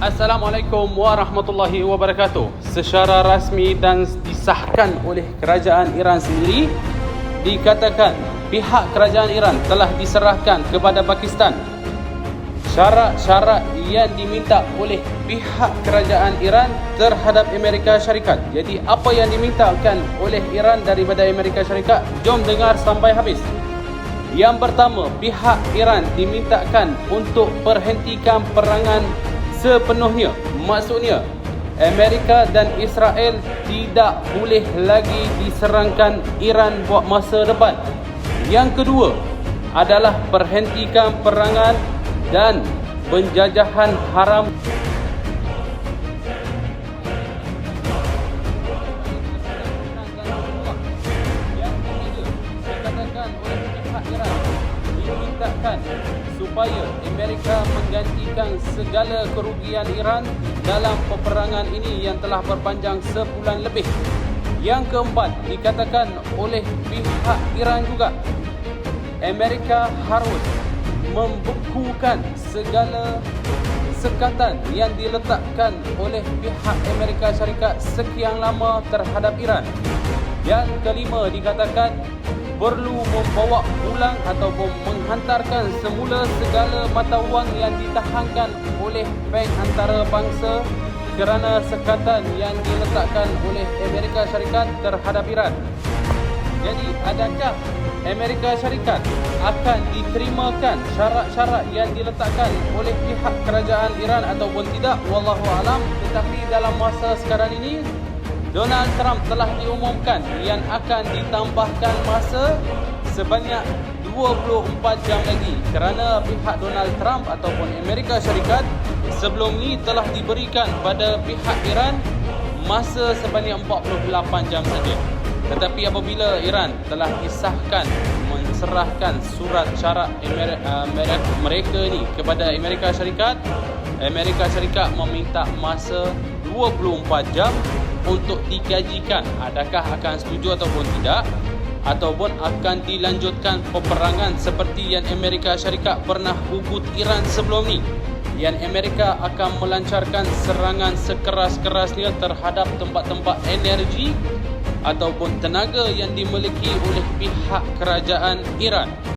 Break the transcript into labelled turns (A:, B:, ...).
A: Assalamualaikum warahmatullahi wabarakatuh. Secara rasmi dan disahkan oleh kerajaan Iran sendiri, dikatakan pihak kerajaan Iran telah diserahkan kepada Pakistan syarat-syarat yang diminta oleh pihak kerajaan Iran terhadap Amerika Syarikat. Jadi apa yang dimintakan oleh Iran daripada Amerika Syarikat? Jom dengar sampai habis. Yang pertama, pihak Iran dimintakan untuk perhentikan perangan sepenuhnya. Maksudnya, Amerika dan Israel tidak boleh lagi diserangkan Iran buat masa depan. Yang kedua adalah perhentikan perangan dan penjajahan haram dimintakan supaya Amerika menggantikan segala kerugian Iran dalam peperangan ini yang telah berpanjang sebulan lebih. Yang keempat, dikatakan oleh pihak Iran juga, Amerika harus membekukan segala sekatan yang diletakkan oleh pihak Amerika Syarikat sekian lama terhadap Iran. Yang kelima, dikatakan perlu membawa pulang ataupun menghantarkan semula segala mata wang yang ditahankan oleh Bank Antarabangsa kerana sekatan yang diletakkan oleh Amerika Syarikat terhadap Iran. Jadi, adakah Amerika Syarikat akan diterimakan syarat-syarat yang diletakkan oleh pihak kerajaan Iran ataupun tidak? Wallahu alam. Tetapi dalam masa sekarang ini, Donald Trump telah diumumkan yang akan ditambahkan masa sebanyak 24 jam lagi, kerana pihak Donald Trump ataupun Amerika Syarikat sebelum ni telah diberikan pada pihak Iran masa sebanyak 48 jam saja. Tetapi apabila Iran telah disahkan menserahkan surat syarat mereka ni kepada Amerika Syarikat, Amerika Syarikat meminta masa 24 jam untuk dikajikan adakah akan setuju ataupun tidak, ataupun akan dilanjutkan peperangan seperti yang Amerika Syarikat pernah hugut Iran sebelum ni, yang Amerika akan melancarkan serangan sekeras-kerasnya terhadap tempat-tempat energi ataupun tenaga yang dimiliki oleh pihak kerajaan Iran.